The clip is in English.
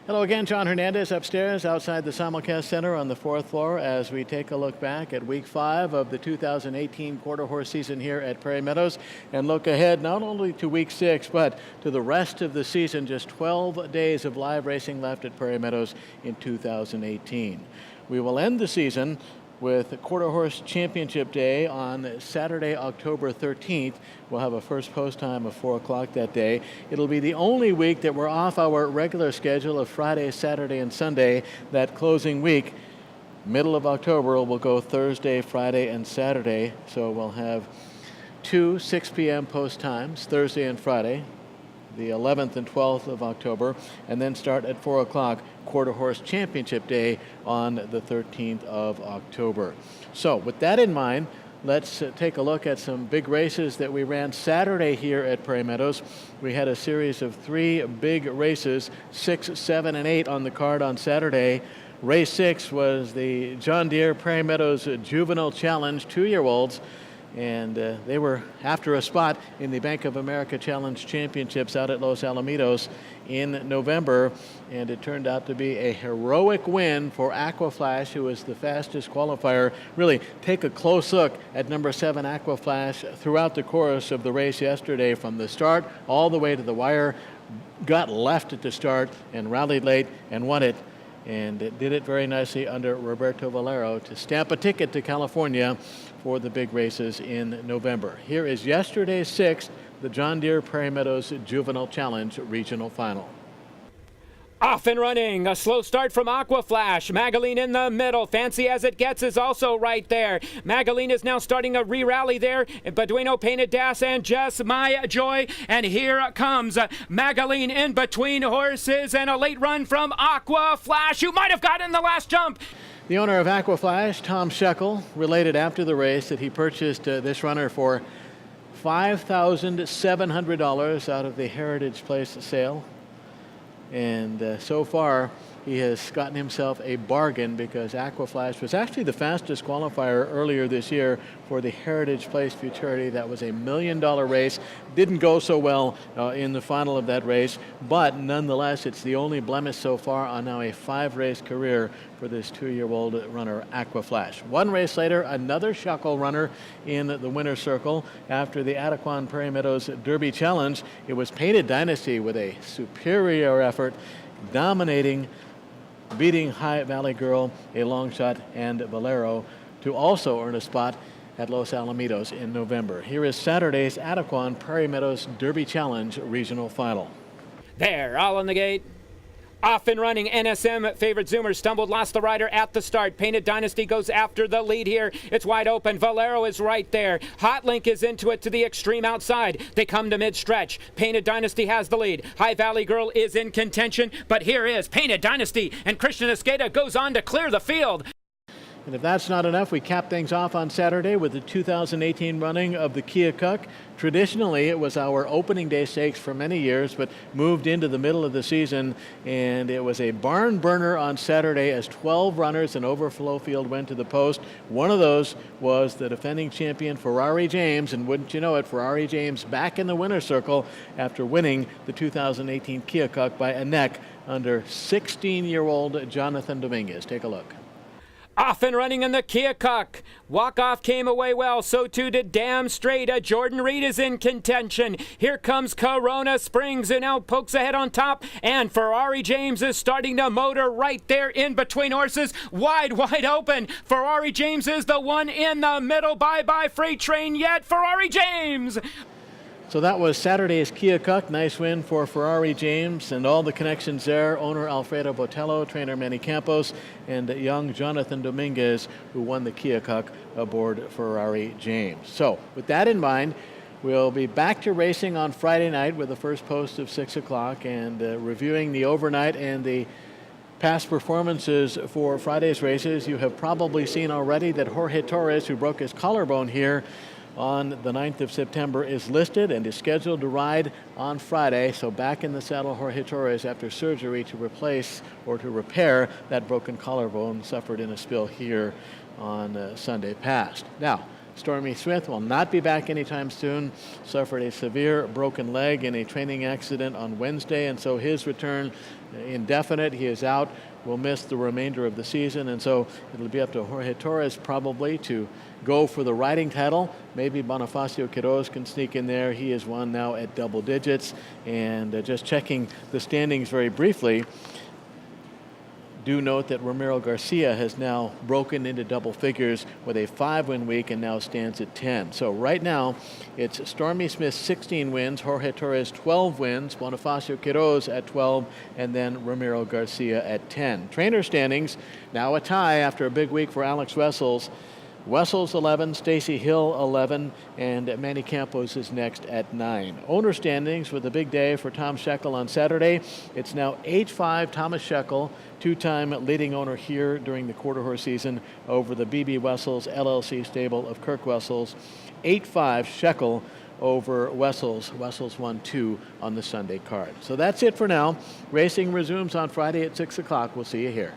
Hello again, John Hernandez upstairs outside the Simulcast Center on the 4th floor as we take a look back at Week 5 of the 2018 quarter horse season here at Prairie Meadows and look ahead not only to Week 6 but to the rest of the season. Just 12 days of live racing left at Prairie Meadows in 2018. We will end the season with Quarter Horse Championship Day on Saturday, October 13th. We'll have a first post time of 4 o'clock that day. It'll be the only week that we're off our regular schedule of Friday, Saturday, and Sunday. That closing week, middle of October, will go Thursday, Friday, and Saturday. So we'll have 2 6 p.m. post times, Thursday and Friday, the 11th and 12th of October, and then start at 4 o'clock, Quarter Horse Championship Day on the 13th of October. So with that in mind, let's take a look at some big races that we ran Saturday here at Prairie Meadows. We had a series of 3 big races, 6, 7, and 8 on the card on Saturday. Race 6 was the John Deere Prairie Meadows Juvenile Challenge 2-year-olds. And they were after a spot in the Bank of America Challenge Championships out at Los Alamitos in November. And it turned out to be a heroic win for Aquaflash, who was the fastest qualifier. Really take a close look at number 7 Aquaflash throughout the course of the race yesterday, from the start all the way to the wire. Got left at the start and rallied late and won it. And it did it very nicely under Roberto Valero to stamp a ticket to California for the big races in November. Here is yesterday's 6th, the John Deere Prairie Meadows Juvenile Challenge Regional Final. Off and running, a slow start from Aquaflash. Magaline in the middle, Fancy As It Gets is also right there. Magaline is now starting a re-rally there. Beduino, Painted Das, and Just My Joy. And here comes Magaline in between horses, and a late run from Aquaflash, who might have gotten the last jump. The owner of Aquaflash, Tom Shekel, related after the race that he purchased this runner for $5,700 out of the Heritage Place sale. And so far, he has gotten himself a bargain, because Aquaflash was actually the fastest qualifier earlier this year for the Heritage Place Futurity. That was a $1 million race. Didn't go so well in the final of that race, but nonetheless, it's the only blemish so far on now a 5-race career for this 2-year-old runner, Aquaflash. 1 race later, another Shekel runner in the winner's circle after the Adequan Prairie Meadows Derby Challenge. It was Painted Dynasty with a superior effort, dominating, beating High Valley Girl, a long shot, and Valero to also earn a spot at Los Alamitos in November. Here is Saturday's Adequan Prairie Meadows Derby Challenge Regional Final. There, all on the gate. Off and running, NSM favorite Zoomer stumbled, lost the rider at the start. Painted Dynasty goes after the lead here. It's wide open. Valero is right there. Hot Link is into it to the extreme outside. They come to mid-stretch. Painted Dynasty has the lead. High Valley Girl is in contention, but here is Painted Dynasty, and Christian Escada goes on to clear the field. And if that's not enough, we cap things off on Saturday with the 2018 running of the Keokuk. Traditionally, it was our opening day stakes for many years, but moved into the middle of the season, and it was a barn burner on Saturday as 12 runners in overflow field went to the post. One of those was the defending champion Ferrari James, and wouldn't you know it, Ferrari James back in the winner's circle after winning the 2018 Keokuk by a neck under 16-year-old Jonathan Dominguez. Take a look. Off and running in the Keokuk. Walk-off came away well. So too did Damn Straight. Jordan Reed is in contention. Here comes Corona Springs, who now pokes ahead on top. And Ferrari James is starting to motor right there in between horses. Wide open. Ferrari James is the one in the middle. Bye-bye Freight Train yet. Ferrari James. So that was Saturday's Keokuk. Nice win for Ferrari James and all the connections there. Owner Alfredo Botello, trainer Manny Campos, and young Jonathan Dominguez, who won the Keokuk aboard Ferrari James. So with that in mind, we'll be back to racing on Friday night with the first post of 6 o'clock and reviewing the overnight and the past performances for Friday's races. You have probably seen already that Jorge Torres, who broke his collarbone here on the 9th of September, is listed and is scheduled to ride on Friday. So back in the saddle, Jorge Torres, after surgery to replace or to repair that broken collarbone suffered in a spill here on Sunday past. Now, Stormy Smith will not be back anytime soon. Suffered a severe broken leg in a training accident on Wednesday, and so his return indefinite. He is out. Will miss the remainder of the season, and so it'll be up to Jorge Torres probably to go for the riding title. Maybe Bonifacio Quiroz can sneak in there. He is won now at double digits. And just checking the standings very briefly, do note that Ramiro Garcia has now broken into double figures with a 5-win week and now stands at 10. So right now, it's Stormy Smith 16 wins, Jorge Torres 12 wins, Bonifacio Quiroz at 12, and then Ramiro Garcia at 10. Trainer standings, now a tie after a big week for Alex Wessels. Wessels 11, Stacy Hill 11, and Manny Campos is next at 9. Owner standings with a big day for Tom Shekel on Saturday. It's now 8-5 Thomas Shekel, two-time leading owner here during the quarter horse season over the B.B. Wessels LLC stable of Kirk Wessels. 8-5 Shekel over Wessels. Wessels won 2 on the Sunday card. So that's it for now. Racing resumes on Friday at 6 o'clock. We'll see you here.